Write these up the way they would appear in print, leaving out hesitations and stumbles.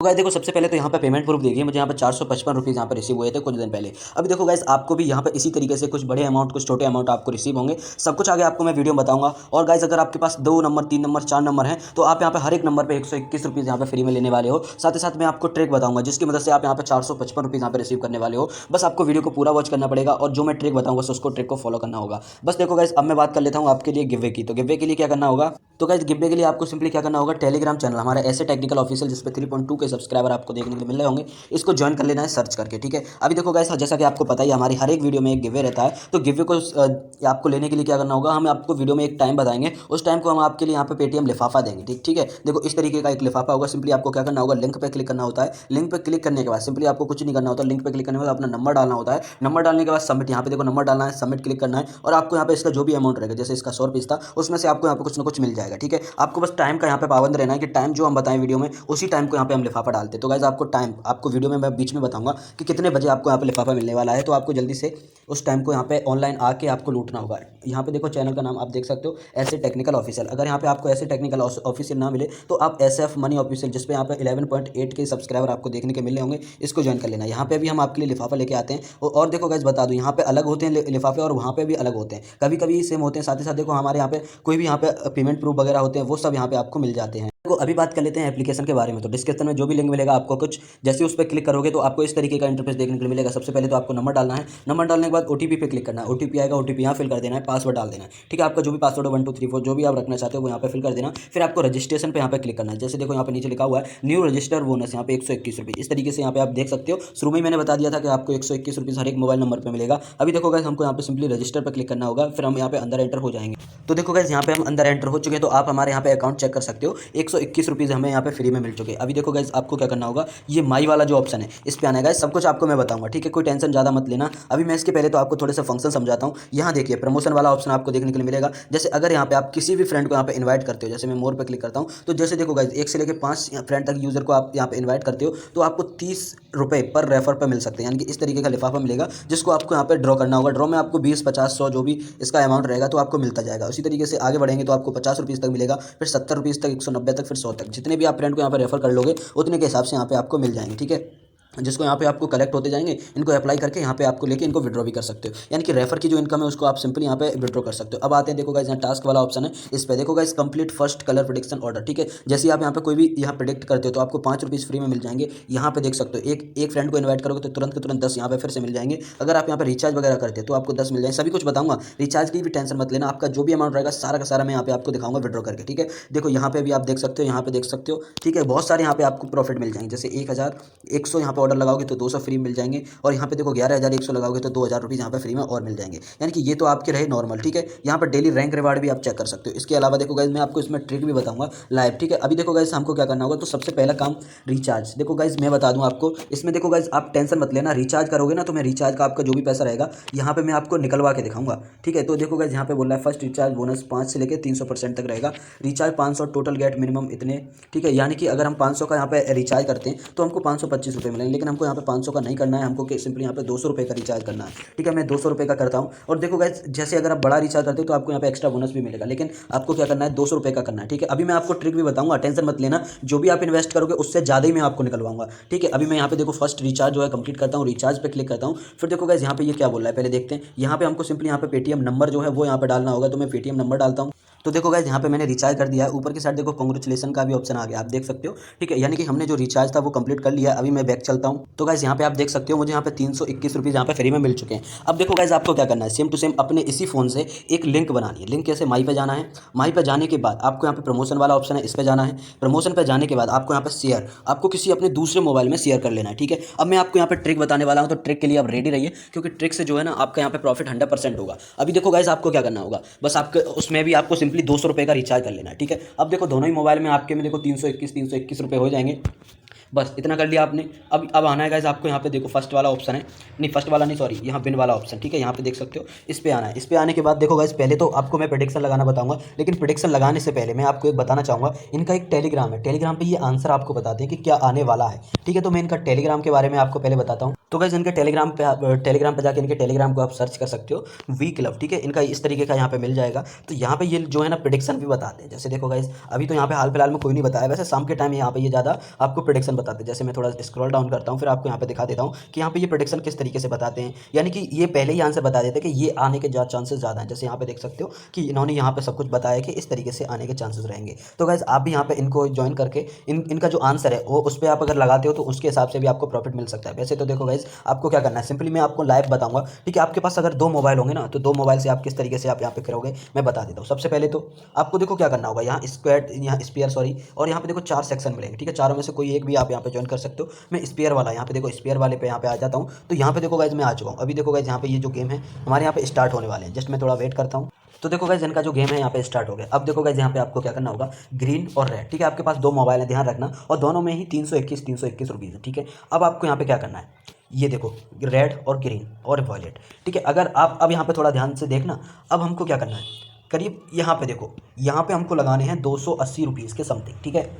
तो गाइस देखो, सबसे पहले तो यहाँ पे पेमेंट प्रूफ देखिए, मुझे यहाँ पे 455 रुपीज़ यहाँ पे रिसीव हुए थे कुछ दिन पहले। अभी देखो गाइस, आपको भी यहाँ पे इसी तरीके से कुछ बड़े अमाउंट, कुछ छोटे अमाउंट आपको रिसीव होंगे। सब कुछ आगे आपको मैं वीडियो में बताऊंगा। और गाइस, अगर आपके पास 2 नंबर, 3 नंबर, 4 नंबर हैं, तो आप यहाँ पे हर एक नंबर पे 121 रुपीज़ यहाँ पे फ्री में लेने वाले हो। साथ ही साथ मैं आपको ट्रिक बताऊंगा, जिसकी मदद से आप यहाँ पे 455 रुपीज़ यहाँ पे रिसीव करने वाले हो। बस आपको वीडियो को पूरा वॉच करना पड़ेगा, और जो मैं ट्रिक बताऊंगा उसको ट्रिक को फॉलो करना होगा। बस देखो गाइस, अब मैं बात कर लेता हूँ आपके लिए गिवे की। तो गिवे के लिए क्या करना होगा? तो गाइस, गिवे के लिए आपको सिंपली क्या करना होगा, टेलीग्राम चैनल हमारा ऐसे टेक्निकल ऑफिशियल, जिस पे 3.2 के सब्सक्राइबर आपको देखने के लिए मिल रहे होंगे, इसको ज्वाइन कर लेना है सर्च करके, ठीक है। अभी देखो गाइस, जैसा कि आपको पता ही है, हमारी हर एक वीडियो में एक गिवे रहता है। तो गिवे को आपको लेने के लिए क्या करना होगा, हम आपको वीडियो में एक टाइम बताएंगे, उस टाइम को हम आपके लिए यहाँ पे पेटीएम लिफाफा देंगे, ठीक ठीक है। देखो, इस तरीके का एक लिफाफा होगा। सिंपली आपको क्या करना होगा, लिंक पे क्लिक करना होता है। लिंक पे क्लिक करने के बाद सिंपली आपको कुछ नहीं करना होता। लिंक पे क्लिक करने के बाद अपना नंबर डालना होता है। नंबर डालने के बाद सबमिट, यहाँ पे देखो नंबर डालना है, सबमिट क्लिक करना है, और आपको यहाँ पे इसका जो भी अमाउंट रहेगा, जैसे इसका 100 रुपीज़ था, उसमें से आपको यहाँ पे कुछ ना कुछ मिल जाएगा, ठीक है। आपको बस टाइम का यहाँ पे पाबंद रहना है कि टाइम जो हम बताएं वीडियो में, उसी टाइम को यहाँ पे हम लिफाफा डालते हैं। तो गाइस, आपको टाइम, आपको वीडियो में मैं बीच में बताऊंगा कि कितने बजे आपको यहाँ पे लिफाफा मिलने वाला है। तो आपको जल्दी से उस टाइम को यहाँ पे ऑनलाइन आके आपको लूटना होगा। यहाँ पे देखो, चैनल का नाम आप देख सकते हो, ऐसे टेक्निकल ऑफिशियल। अगर यहाँ पे आपको ऐसे टेक्निकल ऑफिशियल ना मिले, तो आप SF मनी ऑफिशियल, जिस पे यहाँ पे 11.8 के सब्सक्राइबर आपको देखने के मिले होंगे, इसको ज्वाइन कर लेना। यहाँ पे भी हम आपके लिए लिफाफा लेके आते हैं। और देखो गाइस, बता दूं, यहाँ पे अलग होते हैं लिफाफे, और वहाँ पे भी अलग होते हैं। कभी कभी सेम होते हैं। साथ ही साथ देखो, हमारे यहाँ पे कोई भी यहाँ पे पेमेंट प्रूफ वगैरह होते हैं, वो सब यहाँ पे आपको मिल जाते हैं। तो अभी बात कर लेते हैं एप्लीकेशन के बारे में। तो डिस्क्रिप्शन में जो भी लिंक मिलेगा आपको, कुछ जैसे उस पर क्लिक करोगे तो आपको इस तरीके का इंटरफेस देखने के लिए मिलेगा। सबसे पहले तो आपको नंबर डालना है। नंबर डालने के बाद OTP पे क्लिक करना है। OTP आएगा, OTP यहाँ फिल कर देना है, पासवर्ड डाल देना है, ठीक है। आपका जो भी पासवर्ड है 1 2 3 4 जो भी आप रखना चाहते हो वो यहाँ पे फिल कर देना। फिर आपको रजिस्ट्रेशन पे यहाँ पे क्लिक करना है। जैसे देखो, यहाँ पे नीचे लिखा हुआ है न्यू रजिस्टर बोनस, यहाँ पे 121 रुपीज़। इस तरीके से यहाँ पे आप देख सकते हो। शुरू में ही मैंने बता दिया था कि आपको 121 रुपीज़ हर एक मोबाइल नंबर पर मिलेगा। अभी देखो गाइस, हमको यहाँ पे सिंपली रजिस्टर पर क्लिक करना होगा, फिर हम यहाँ पे अंदर एंटर हो जाएंगे। तो देखो गाइस, यहाँ पे हम अंदर एंटर हो चुके हैं। तो आप हमारे यहाँ पे अकाउंट चेक कर सकते हो, 121 रुपीज़ हमें यहाँ पे फ्री में मिल चुके हैं। अभी देखो गाइस, आपको क्या करना होगा, ये माई वाला जो ऑप्शन है, इस पे आना है। गाइस, सब कुछ आपको मैं बताऊंगा, ठीक है, कोई टेंशन ज़्यादा मत लेना। अभी मैं इसके पहले तो आपको थोड़े से फंक्शन समझाता हूँ। यहाँ देखिए, प्रमोशन वाला ऑप्शन आपको देखने के लिए मिलेगा। जैसे अगर यहाँ पे आप किसी भी फ्रेंड को यहाँ पे इन्वाइट करते हो, जैसे मैं मोर पे क्लिक करता हूँ, तो जैसे देखो गाइस, 1 से लेकर 5 फ्रेंड तक यूजर को आप यहाँ पे इन्वाइट करते हो, तो आपको 30 रुपये पर रेफर पर मिल सकते हैं। यानी कि इस तरीके का लिफाफा मिलेगा, जिसको आपको यहाँ पे ड्रॉ करना होगा। ड्रॉ में आपको 20, 50, 100 जो भी इसका अमाउंट रहेगा, तो आपको मिलता जाएगा। उसी तरीके से आगे बढ़ेंगे तो आपको 50 रुपीज़ तक मिलेगा, फिर 70 रुपीज़ तक, 190 तक, फिर 100 तक। जितने भी आप फ्रेंड को यहाँ पे रेफर कर लोगे, उतने के हिसाब से यहाँ पे आपको मिल जाएंगे, ठीक है। जिसको यहाँ पे आपको कलेक्ट होते जाएंगे, इनको अप्लाई करके यहाँ पे आपको लेके इनको विड्रॉ भी कर सकते हो। यानी कि रेफर की जो इनकम है उसको आप सिंपली यहाँ पे विड्रॉ कर सकते हो। अब आते हैं, देखो गाइस, यहाँ टास्क वाला ऑप्शन है, इस पे देखो guys, complete first colour prediction order, ठीक है। जैसे आप यहाँ पे कोई भी यहाँ प्रेडिक्ट करते हो, तो आपको 5 रुपीज़ फ्री में मिल जाएंगे। यहाँ पे देख सकते हो, एक फ्रेंड को इन्वाइट करोगे तो तुरंत के तुरंत 10 यहाँ पे फिर से मिल जाएंगे। अगर आप यहाँ पे रिचार्ज वगैरह करते हो तो आपको 10 मिल जाएंगे। सभी कुछ बताऊंगा, रिचार्ज की भी टेंशन मत लेना। आपका जो भी अमाउंट रहेगा सारा का सारा मैं यहाँ पे आपको दिखाऊंगा विड्रॉ करके, ठीक है। देखो, यहाँ पे भी आप देख सकते हो, यहाँ पे देख सकते हो, ठीक है। बहुत सारे यहाँ पे आपको प्रॉफिट मिल जाएंगे। जैसे 1100 यहाँ पे ऑर्डर लगाओगे तो 200 फ्री मिल जाएंगे। और यहाँ पे देखो, 11,100 लगाओगे तो 2,000 रुपीज़ यहाँ पे फ्री में और मिल जाएंगे। यानी कि ये तो आपके रहे नॉर्मल, ठीक है। यहाँ पर डेली रैंक रिवार्ड भी आप चेक कर सकते हो। इसके अलावा देखो गाइस, मैं आपको इसमें ट्रिक भी बताऊंगा लाइव, ठीक है। अभी देखो गाइस, हमको क्या करना होगा, तो सबसे पहला काम रिचार्ज। देखो गाइस, मैं बता दूं आपको, इसमें देखो गाइस, आप टेंशन मत लेना। रिचार्ज करोगे ना, तो मैं रिचार्ज का आपका जो भी पैसा रहेगा यहाँ पे मैं आपको निकलवा के दिखाऊंगा, ठीक है। तो देखो गाइस, यहाँ पे बोल रहा है फर्स्ट रिचार्ज बोनस 5 से लेकर 300% तक रहेगा। रिचार्ज 500, टोटल गेट मिनिमम इतने, ठीक है। यानी कि अगर हम 500 का यहाँ पे रिचार्ज करते हैं तो हमको 525 रुपये मिलेंगे। लेकिन हमको यहाँ पे 500 का नहीं करना है, हमको सिंपली यहाँ पे 200 रुपये का रिचार्ज करना है, ठीक है। मैं 200 रुपये का करता हूँ। और देखो गाइस, जैसे अगर आप बड़ा रिचार्ज करते हो तो आपको यहाँ पे एक्स्ट्रा बोनस भी मिलेगा, लेकिन आपको क्या करना है, 200 रुपये का करना है, ठीक है। अभी मैं आपको ट्रिक भी बताऊंगा, टेंशन मत लेना। जो भी आप इन्वेस्ट करोगे उससे ज़्यादा ही मैं आपको निकलवाऊंगा, ठीक है। अभी मैं यहाँ पे देखो फर्स्ट रिचार्ज जो है कंप्लीट करता हूँ, रिचार्ज पे क्लिक करता हूँ। फिर देखो गाइस, यहाँ पे ये क्या बोल रहा है, पहले देखते हैं। यहाँ पे हमको सिंपली यहाँ पे पेटीएम नंबर जो है वो यहाँ पे डालना होगा, तो मैं पेटीएम नंबर डालता हूँ। तो देखो गाइस, यहाँ पे मैंने रिचार्ज कर दिया है। ऊपर की साइड देखो, कांग्रेचुलेशन का भी ऑप्शन आ गया, आप देख सकते हो, ठीक है। यानी कि हमने जो रिचार्ज था वो कंप्लीट कर लिया। अभी मैं बैक चलता हूँ। तो गाइस, यहाँ पे आप देख सकते हो, मुझे यहाँ पे 321 रुपीज़ यहाँ पे फ्री में मिल चुके हैं। अब देखो गाइस, आपको क्या करना है, सेम टू सेम अपने इसी फोन से एक लिंक बनानी है। लिंक कैसे, माई पे जाना है। माई पे जाने के बाद आपको यहाँ पे प्रमोशन वाला ऑप्शन है, इस पे जाना है। प्रमोशन पे जाने के बाद आपको यहाँ पे शेयर, आपको किसी अपने दूसरे मोबाइल में शेयर कर लेना है, ठीक है। अब मैं आपको यहाँ पे ट्रिक बताने वाला हूँ, तो ट्रिक के लिए आप रेडी रहिए, क्योंकि ट्रिक से जो है ना आपका यहाँ पे प्रॉफिट 100% होगा। अभी देखो गाइस, आपको क्या करना होगा, बस आपके उसमें भी आपको सिंपली 200 रुपये का रिचार्ज कर लेना है, ठीक है। अब देखो, दोनों ही मोबाइल में आपके में देखो 321 रुपये हो जाएंगे। बस इतना कर लिया आपने। अब आना है गाइस, आपको यहाँ पे देखो फर्स्ट वाला ऑप्शन है, नहीं फर्स्ट वाला नहीं, सॉरी, यहाँ बिन वाला ऑप्शन, ठीक है। यहाँ पे देख सकते हो, इस पे आना है। इस पे आने के बाद देखो गाइस, पहले तो आपको मैं प्रेडिक्शन लगाना बताऊंगा, लेकिन प्रेडिक्शन लगाने से पहले मैं आपको एक बताना चाहूँगा। इनका एक टेलीग्राम है, टेलीग्राम पे ये आंसर आपको बताते हैं कि क्या आने वाला है, ठीक है। तो मैं इनका टेलीग्राम के बारे में आपको पहले बताता हूँ। तो गाइस इनके टेलीग्राम पे जाके इनके टेलीग्राम को आप सर्च कर सकते हो, वी क्लब, ठीक है। इनका इस तरीके का यहाँ पे मिल जाएगा। तो यहाँ पे ये जो है ना प्रेडिक्शन भी बताते हैं। जैसे देखो गाइस, अभी तो यहाँ पे हाल फिलहाल में कोई नहीं बताया, वैसे शाम के टाइम यहाँ पे ये ज़्यादा आपको प्रेडिक्शन बताते हैं। जैसे मैं थोड़ा स्क्रॉल डाउन करता हूँ, फिर आपको यहाँ पे दिखा देता हूँ कि यहाँ पे ये प्रेडिक्शन किस तरीके से बताते हैं। यानी कि ये पहले ही आंसर बता देते हैं कि ये आने के चांसेस ज़्यादा हैं। जैसे यहाँ पे देख सकते हो कि इन्होंने यहाँ पे सब कुछ बताया कि इस तरीके से आने के चांसेस रहेंगे। तो गाइस आप भी यहाँ पे इनको ज्वाइन करके इनका जो आंसर है वो उस पर आप अगर लगाते हो तो उसके हिसाब से भी आपको प्रॉफिट मिल सकता है। वैसे तो देखो गाइस, आपको क्या करना है, सिंपली मैं आपको लाइव बताऊंगा, ठीक है। आपके पास अगर 2 मोबाइल होंगे ना, तो 2 मोबाइल से आप किस तरीके से आप यहाँ पे करोगे मैं बता देता हूँ। सबसे पहले तो आपको देखो क्या करना होगा, यहाँ स्क्वाड, यहाँ स्पेयर सॉरी, और यहाँ पे देखो 4 सेक्शन मिलेंगे, ठीक है। चारों में से कोई एक भी आप यहाँ पे ज्वाइन कर सकते हो। मैं स्पेयर वाला, यहाँ पे देखो स्पेयर वाले पे यहाँ पे आ जाता हूँ। तो यहाँ पे देखो गाइस मैं आ चुका हूँ। अभी देखो गाइस यहाँ पे ये जो गेम है हमारे यहाँ पे स्टार्ट होने वाले हैं। जस्ट मैं थोड़ा वेट करता हूँ। तो देखो गाइस इनका जो गेम है यहाँ पे स्टार्ट हो गया। अब देखो गाइस यहाँ पे आपको क्या करना होगा, ग्रीन और रेड, ठीक है। आपके पास 2 मोबाइल है, ध्यान रखना, और दोनों में ही 321 रुपीज़ है, ठीक है। अब आपको यहाँ पे क्या करना है, ये देखो रेड और ग्रीन और वॉयलेट, ठीक है। अगर आप अब यहाँ पे थोड़ा ध्यान से देखना, अब हमको क्या करना है, करीब यहाँ पे देखो, यहाँ पे हमको लगाने हैं 280 रुपीज़ के समथिंग, ठीक है।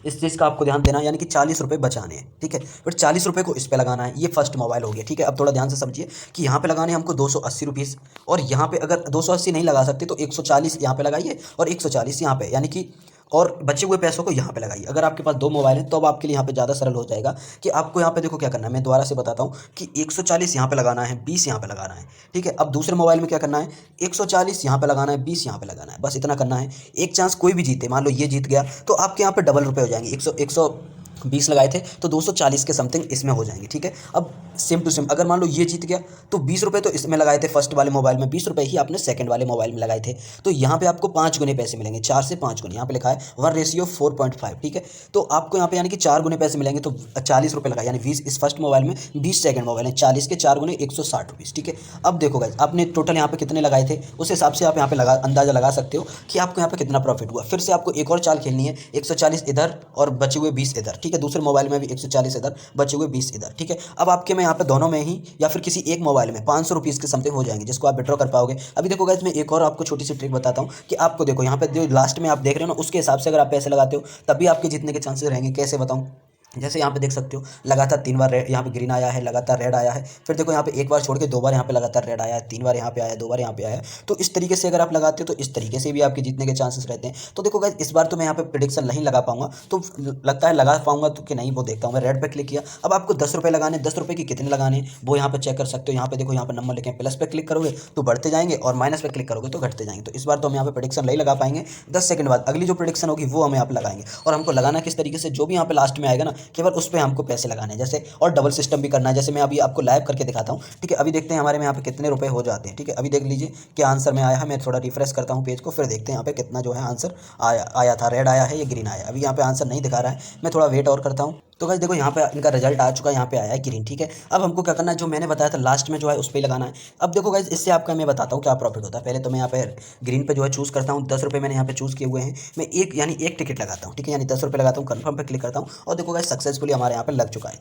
इस चीज़ का आपको ध्यान देना, यानी कि 40 रुपये बचाने हैं, ठीक है। फिर 40 रुपये को इस पे लगाना है। ये फर्स्ट मोबाइल हो गया, ठीक है। अब थोड़ा ध्यान से समझिए कि यहाँ पे लगाने हैं हमको 280 रुपीज़, और यहाँ पे अगर 280 नहीं लगा सकते तो 140 यहाँ पे लगाइए और 140 यहाँ पे, यानी कि और बचे हुए पैसों को यहाँ पे लगाइए। अगर आपके पास 2 मोबाइल हैं तो अब आपके लिए यहाँ पे ज़्यादा सरल हो जाएगा कि आपको यहाँ पे देखो क्या करना है। मैं दोबारा से बताता हूँ कि 140 यहाँ पे लगाना है, 20 यहाँ पे लगाना है, ठीक है। अब दूसरे मोबाइल में क्या करना है, 140 यहाँ पे लगाना है, 20 यहाँ पे लगाना है, बस इतना करना है। एक चांस कोई भी जीते, मान लो ये जीत गया तो आपके यहाँ पे डबल रुपये हो जाएंगे। 120 लगाए थे तो 240 के समथिंग इसमें हो जाएंगे, ठीक है। अब सेम टू सेम अगर मान लो ये जीत गया तो 20 रुपये तो इसमें लगाए थे फर्स्ट वाले मोबाइल में, 20 रुपये ही आपने सेकंड वाले मोबाइल में लगाए थे। तो यहाँ पे आपको 5 गुने पैसे मिलेंगे, 4 से 5 गुने। यहाँ पे लिखा है 1:4.5, ठीक है। तो आपको यहाँ पे यानी कि 4 गुने पैसे मिलेंगे। तो 40 रुपये लगाए, यानी 20 इस फर्स्ट मोबाइल में, 20 सेकंड मोबाइल में, 40 के 4 गुने 160 रुपीज़, ठीक है। अब देखो गाइस, आपने टोटल यहाँ पे कितने लगाए थे उस हिसाब से आप यहाँ पे अंदाजा लगा सकते हो कि आपको यहाँ पे कितना प्रॉफिट हुआ। फिर से आपको एक और चाल खेलनी है, 140 इधर और बचे हुए 20 इधर, ठीक है। दूसरे मोबाइल में भी 140 इधर, बचे हुए 20 इधर, ठीक है। अब आपके में यहाँ पे दोनों में ही या फिर किसी एक मोबाइल में 500 रुपीज़ के समथिंग हो जाएंगे, जिसको आप विड्रॉ कर पाओगे। अभी देखो गाइस, मैं एक और आपको छोटी सी ट्रिक बताता हूँ कि आपको देखो यहाँ पे जो लास्ट में आप देख रहे हो ना, उसके हिसाब से अगर आप पैसे लगाते हो तब भी आपके जीतने के चांसेस रहेंगे। कैसे बताऊँ, जैसे यहाँ पे देख सकते हो लगातार 3 बार रेड, यहाँ पे ग्रीन आया है, लगातार रेड आया है। फिर देखो यहाँ पे एक बार छोड़ के 2 बार यहाँ पे लगातार रेड आया है, 3 बार यहाँ पे आया है, 2 बार यहाँ पे आया है। तो इस तरीके से अगर आप लगाते हो तो इस तरीके से भी आपके जीतने के चांसेस रहते हैं। तो देखो गाइस, इस बार तो मैं यहाँ पे प्रेडिक्शन नहीं लगा पाऊंगा, तो लगता है लगा पाऊंगा तो कि नहीं वो देखता हूँ। मैं रेड पे क्लिक किया। अब आपको 10 रुपये लगाने, 10 रुपये की कितने लगाने वो यहाँ पे चेक कर सकते हो। यहाँ पे देखो, यहाँ पे नंबर लिखे, प्लस पे क्लिक करोगे तो बढ़ते जाएंगे और माइनस पे क्लिक करोगे तो घटते जाएंगे। तो इस बार तो हम यहाँ पे प्रेडिक्शन नहीं लगा पाएंगे। 10 सेकंड बाद अगली जो प्रेडिक्शन होगी वो हमें यहाँ पे लगाएंगे। और हमको लगाना किस तरीके से, जो भी यहाँ पे लास्ट में आएगा ना, केवल उस पर हमको पैसे लगाने हैं। जैसे और डबल सिस्टम भी करना है, जैसे मैं अभी आपको लाइव करके दिखाता हूँ, ठीक है। अभी देखते हैं हमारे में यहाँ पे कितने रुपए हो जाते हैं, ठीक है। अभी देख लीजिए क्या आंसर में आया है। मैं थोड़ा रिफ्रेश करता हूँ पेज को, फिर देखते हैं यहाँ पे कितना जो है आंसर आया था। रेड आया है या ग्रीन आया, अभी यहाँ पे आंसर नहीं दिखा रहा है, मैं थोड़ा वेट और करता हूँ। तो गाइस देखो, यहाँ पे इनका रिजल्ट आ चुका है, यहाँ पे आया है ग्रीन, ठीक है। अब हमको क्या करना है, जो मैंने बताया था लास्ट में जो है उस पर ही लगाना है। अब देखो गाइस, इससे आपका मैं बताता हूँ क्या प्रॉफिट होता है। पहले तो मैं यहाँ पे ग्रीन पे जो है चूज़ करता हूँ, 10 रुपये मैंने यहाँ पे चूज़ किए हुए हैं। मैं एक टिकट लगाता हूँ, ठीक है, यानी 10 रुपये लगाता हूँ, कन्फर्म पे क्लिक करता हूँ, और देखो गाइस सक्सेसफुली हमारे यहाँ पे लग चुका है।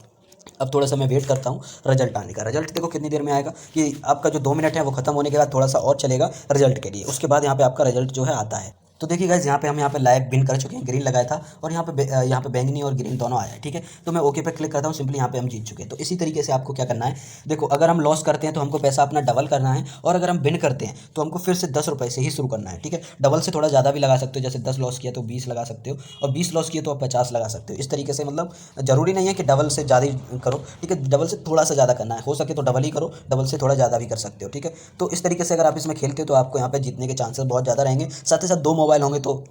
अब थोड़ा सा मैं वेट करता हूँ रिजल्ट आने का। रिजल्ट देखो कितनी देर में आएगा, कि आपका जो 2 मिनट है वो खत्म होने के बाद थोड़ा सा और चलेगा रिजल्ट के लिए, उसके बाद यहाँ पे आपका रिजल्ट जो है आता है। तो देखिए गाइस, हम यहाँ पे लाइव विन कर चुके हैं। ग्रीन लगाया था और यहाँ पे बैंगनी और ग्रीन दोनों आया है, ठीक है। तो मैं ओके पे क्लिक करता हूँ, सिंपली यहाँ पे हम जीत चुके हैं। तो इसी तरीके से आपको क्या करना है, देखो अगर हम लॉस करते हैं तो हमको पैसा अपना डबल करना है, और अगर हम विन करते हैं तो हमको फिर से 10 रुपये से ही शुरू करना है, ठीक है। डबल से थोड़ा ज़्यादा भी लगा सकते हो, जैसे 10 लॉस किया तो 20 लगा सकते हो, और 20 लॉस किया तो आप 50 लगा सकते हो। इस तरीके से, मतलब ज़रूरी नहीं है कि डबल से ज़्यादा ही करो, ठीक है। डबल से थोड़ा सा ज़्यादा करना है, हो सके तो डबल ही करो, डबल से थोड़ा ज़्यादा भी कर सकते हो, ठीक है। तो इस तरीके से अगर आप इसमें खेलते हो तो आपको यहाँ पे जीतने के चांसेस बहुत ज़्यादा रहेंगे। साथ ही साथ 2 मोबाइल होंगे तो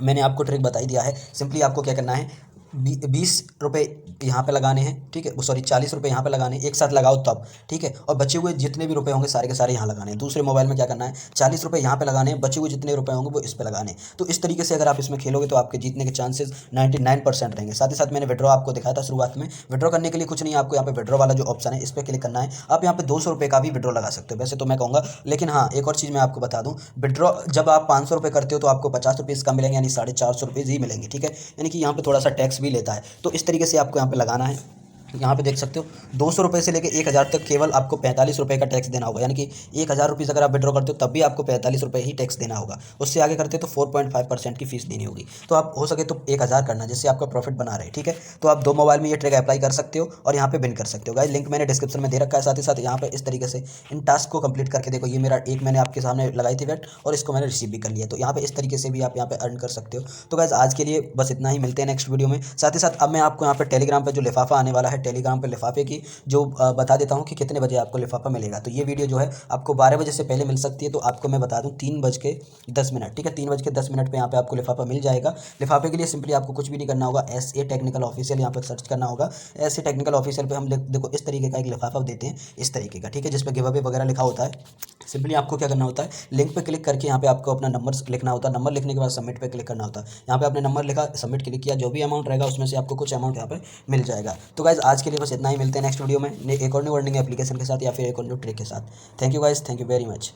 मैंने आपको ट्रिक बता ही दिया है। सिंपली आपको क्या करना है, 20 रुपये यहाँ पे लगाने हैं, ठीक है, सॉरी 40 रुपये यहाँ पे लगाने हैं, एक साथ लगाओ तब, ठीक है। और बचे हुए जितने भी रुपए होंगे सारे के सारे यहाँ लगाने हैं। दूसरे मोबाइल में क्या करना है, 40 रुपये यहाँ पे लगाने हैं, बचे हुए जितने रुपए होंगे वो इस पे लगाने हैं। तो इस तरीके से अगर आप इसमें खेलोगे तो आपके जीतने के चांसेस 99% रहेंगे। साथ ही साथ मैंने विड्रॉ आपको दिखाया था शुरुआत में। विड्रॉ करने के लिए कुछ नहीं, आपको यहाँ पे विड्रॉ वाला जो ऑप्शन है इस पर क्लिक करना है। आप यहाँ पे 200 रुपये का भी विड्रॉ लगा सकते हो वैसे तो मैं कहूँगा, लेकिन हाँ एक और चीज़ मैं आपको बता दूँ, विड्रॉ जब आप 500 रुपये करते हो तो आपको 50 रुपये कम मिलेंगे, यानी 450 रुपये ही मिलेंगे, ठीक है। यानी कि यहाँ पे थोड़ा सा टैक्स भी लेता है। तो इस तरीके से आपको यहाँ पे लगाना है। यहाँ पे देख सकते हो 200 रुपये से लेकर 1000 तक केवल आपको 45 रुपये का टैक्स देना होगा, यानी कि 1000 रुपीज़ अगर आप विड्रॉ करते हो तब भी आपको 45 रुपये ही टैक्स देना होगा। उससे आगे करते हो तो 4.5% की फीस देनी होगी। तो आप हो सके तो 1000 करना, जिससे आपका प्रॉफिट बना रहे, ठीक है। तो आप 2 मोबाइल में ये ट्रिक अप्लाई कर सकते हो और यहाँ पे विन कर सकते हो गाइस। लिंक मैंने डिस्क्रिप्शन में दे रखा है। साथ ही साथ यहाँ पे इस तरीके से इन टास्क को कंप्लीट करके देखो, ये मेरा एक मैंने आपके सामने लगाई थी बैट और इसको मैंने रिसीव भी कर लिया। तो यहाँ पे इस तरीके से भी आप यहाँ पे अर्न कर सकते हो। तो गाइस आज के लिए बस इतना ही, मिलते हैं नेक्स्ट वीडियो में। साथ ही साथ अब मैं आपको यहाँ पे टेलीग्राम पे जो लिफाफा आने वाला है, टेलीग्राम पे लिफाफे की जो बता देता हूँ कि कितने बजे आपको लिफाफा मिलेगा। तो ये वीडियो जो है आपको 12 बजे से पहले मिल सकती है। तो आपको मैं बता दूँ 3:10, ठीक है, 3:10 पे यहाँ पे आपको लिफाफा मिल जाएगा। लिफाफे के लिए सिंपली आपको कुछ भी नहीं करना होगा, SA टेक्निकल ऑफिशियल यहाँ पर सर्च करना होगा। SA टेक्निकल ऑफिशियल पे हम देखो इस तरीके का एक लिफाफा देते हैं, इस तरीके का, ठीक है, जिसपे गिव अवे वगैरह लिखा होता है। सिंपली आपको क्या करना होता है, लिंक पे क्लिक करके यहाँ पे आपको अपना नंबर लिखना होता है। नंबर लिखने के बाद सबमिट पे क्लिक करना होता है। यहाँ पे आपने नंबर लिखा, सबमिट क्लिक किया, जो भी अमाउंट रहेगा उसमें से आपको कुछ अमाउंट यहाँ पे मिल जाएगा। तो गाइज आज के लिए बस इतना ही, मिलते हैं नेक्स्ट वीडियो में एक और न्यू अर्निंग एप्लीकेशन के साथ या फिर एक और न्यू ट्रिक के साथ। Thank you guys, thank you very much.